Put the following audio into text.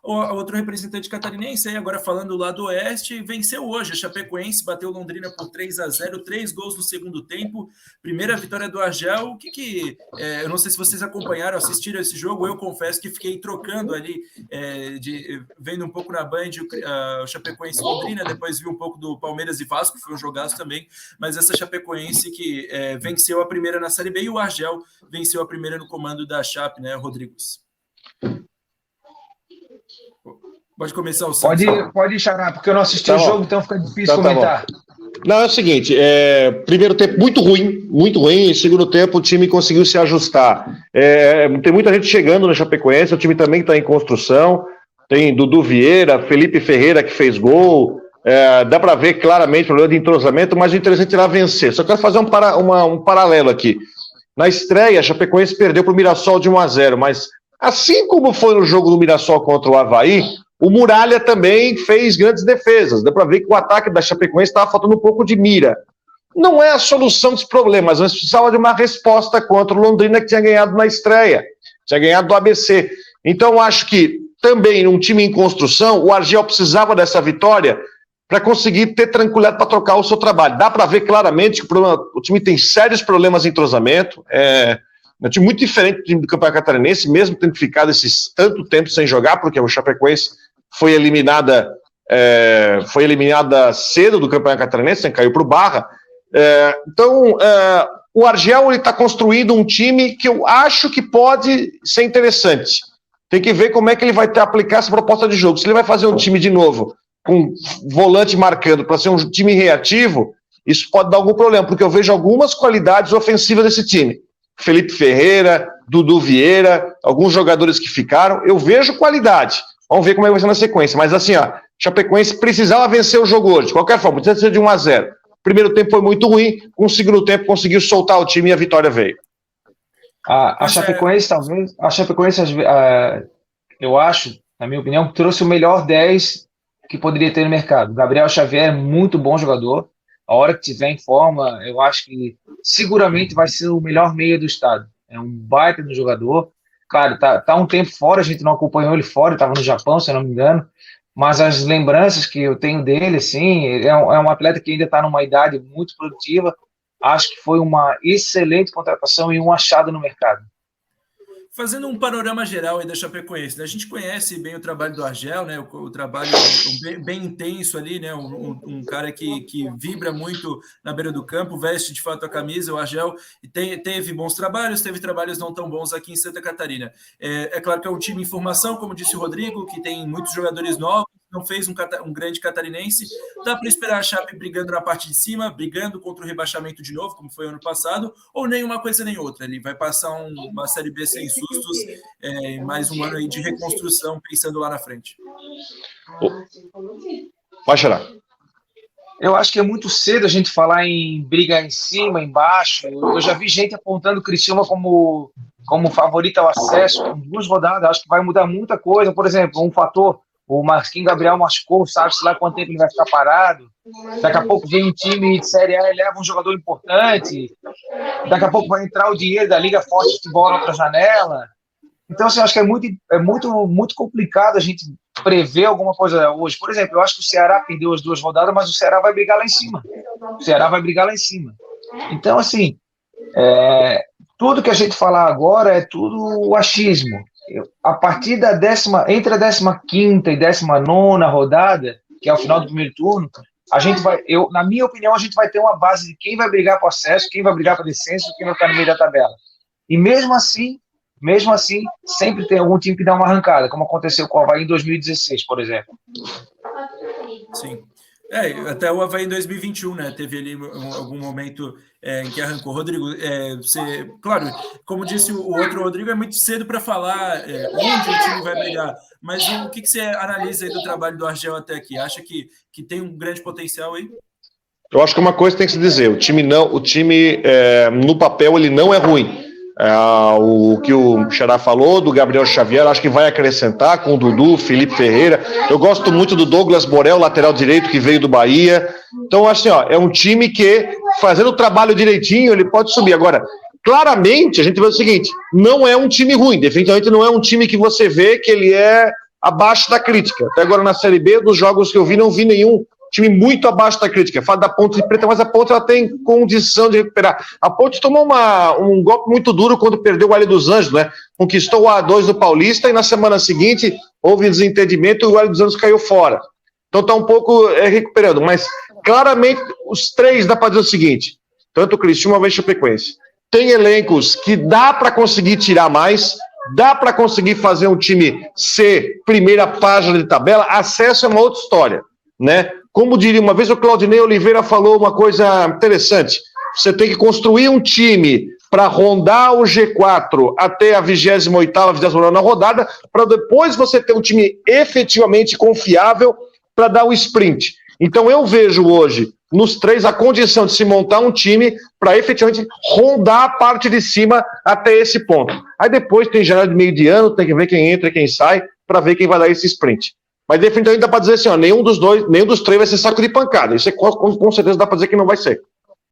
outro representante catarinense, aí agora falando lá do Oeste, venceu hoje. A Chapecoense bateu Londrina por 3-0, 3 gols no segundo tempo. Primeira vitória do Argel. Eu não sei se vocês acompanharam, assistiram esse jogo. Eu confesso que fiquei trocando ali, vendo um pouco na Band o Chapecoense e Londrina, depois vi um pouco do Palmeiras e Vasco, foi um jogaço também, mas essa Chapecoense que venceu a primeira na Série B e o Argel venceu a primeira no comando da Chape, né, Rodrigues? Pode começar o Santos. Pode Xará, porque eu não assisti o jogo, então fica difícil comentar. Não, é o seguinte, primeiro tempo muito ruim, segundo tempo o time conseguiu se ajustar. Tem muita gente chegando no Chapecoense, o time também está em construção, tem Dudu Vieira, Felipe Ferreira que fez gol, dá para ver claramente o problema de entrosamento, mas o interessante era vencer. Só quero fazer um paralelo aqui. Na estreia, a Chapecoense perdeu para o Mirassol de 1-0, mas assim como foi no jogo do Mirassol contra o Avaí, o Muralha também fez grandes defesas. Dá para ver que o ataque da Chapecoense estava faltando um pouco de mira. Não é a solução dos problemas, mas precisava de uma resposta contra o Londrina, que tinha ganhado na estreia, tinha ganhado do ABC. Então, acho que também num time em construção, o Argel precisava dessa vitória para conseguir ter tranquilidade para tocar o seu trabalho. Dá para ver claramente que o time tem sérios problemas de entrosamento. É um time muito diferente do time do Campeonato Catarinense, mesmo tendo ficado tanto tempo sem jogar, porque o Chapecoense foi eliminada cedo do Campeonato Catarinense, caiu para o Barra. Então, o Argel está construindo um time que eu acho que pode ser interessante. Tem que ver como é que ele vai aplicar essa proposta de jogo. Se ele vai fazer um time de novo com volante marcando para ser um time reativo, isso pode dar algum problema, porque eu vejo algumas qualidades ofensivas desse time. Felipe Ferreira, Dudu Vieira, alguns jogadores que ficaram, eu vejo qualidade. Vamos ver como é que vai ser na sequência. Mas assim, Chapecoense precisava vencer o jogo hoje. De qualquer forma, precisa ser de 1-0. Primeiro tempo foi muito ruim, com o segundo tempo conseguiu soltar o time e a vitória veio. A Chapecoense, talvez, eu acho, na minha opinião, trouxe o melhor 10 que poderia ter no mercado. Gabriel Xavier é muito bom jogador. A hora que tiver em forma, eu acho que seguramente vai ser o melhor meia do estado. É um baita do jogador. Claro, tá um tempo fora, a gente não acompanhou ele fora, estava no Japão, se eu não me engano. Mas as lembranças que eu tenho dele, assim, é um atleta que ainda está numa idade muito produtiva. Acho que foi uma excelente contratação e um achado no mercado. Fazendo um panorama geral aí da Chapecoense, né? A gente conhece bem o trabalho do Argel, né? O trabalho bem intenso ali, né? Um cara que vibra muito na beira do campo, veste de fato a camisa. O Argel teve bons trabalhos, teve trabalhos não tão bons aqui em Santa Catarina. É claro que é um time em formação, como disse o Rodrigo, que tem muitos jogadores novos, não fez um grande catarinense. Dá para esperar a Chape brigando na parte de cima, brigando contra o rebaixamento de novo, como foi ano passado, ou nem uma coisa nem outra. Ele vai passar uma Série B sem sustos, mais um ano aí de reconstrução, pensando lá na frente. Vai, Xará. Eu acho que é muito cedo a gente falar em briga em cima, embaixo. Eu já vi gente apontando o Criciúma como favorito ao acesso, com 2 rodadas. Acho que vai mudar muita coisa. Por exemplo, um fator, o Marquinhos Gabriel machucou, sabe-se lá quanto tempo ele vai ficar parado. Daqui a pouco vem um time de Série A e leva um jogador importante. Daqui a pouco vai entrar o dinheiro da Liga Forte de Futebol na outra janela. Então, assim, eu acho que é muito complicado a gente prever alguma coisa hoje. Por exemplo, eu acho que o Ceará perdeu as 2 rodadas, mas o Ceará vai brigar lá em cima. Então, assim, tudo que a gente falar agora é tudo achismo. A partir entre a 15ª e 19ª rodada, que é o final do primeiro turno, na minha opinião, a gente vai ter uma base de quem vai brigar para o acesso, quem vai brigar para descenso, quem vai ficar no meio da tabela. E mesmo assim, sempre tem algum time que dá uma arrancada, como aconteceu com o Avaí em 2016, por exemplo. Sim. Até o Avaí em 2021, né? Teve ali algum momento em que arrancou. Rodrigo, claro, como disse o outro Rodrigo, é muito cedo para falar onde o time vai brigar, mas o que você analisa aí do trabalho do Argel até aqui? Acha que tem um grande potencial aí? Eu acho que uma coisa tem que se dizer, o time no papel ele não é ruim. O que o Xará falou do Gabriel Xavier, acho que vai acrescentar com o Dudu, Felipe Ferreira. Eu gosto muito do Douglas Borel, lateral direito, que veio do Bahia. Então, assim, é um time que, fazendo o trabalho direitinho, ele pode subir. Agora, claramente, a gente vê o seguinte, não é um time ruim, definitivamente não é um time que você vê que ele é abaixo da crítica. Até agora na Série B, dos jogos que eu vi, não vi nenhum time muito abaixo da crítica. Fala da Ponte Preta, mas a Ponte ela tem condição de recuperar. A Ponte tomou um golpe muito duro quando perdeu o Hélio dos Anjos, né? Conquistou o A2 do Paulista e na semana seguinte houve desentendimento e o Hélio dos Anjos caiu fora. Então está um pouco recuperando, mas claramente os três dá para dizer o seguinte, tanto o Criciúma como a Chapecoense, tem elencos que dá para conseguir tirar mais, dá para conseguir fazer um time ser primeira página de tabela, acesso é uma outra história, né? Como diria uma vez o Claudinei Oliveira falou uma coisa interessante, você tem que construir um time para rondar o G4 até a 28ª, 29ª rodada, para depois você ter um time efetivamente confiável para dar o sprint. Então eu vejo hoje, nos três, a condição de se montar um time para efetivamente rondar a parte de cima até esse ponto. Aí depois tem janela de meio de ano, tem que ver quem entra e quem sai, para ver quem vai dar esse sprint. Mas definitivamente dá para dizer assim, ó, nenhum dos três vai ser saco de pancada. Isso com certeza dá para dizer que não vai ser.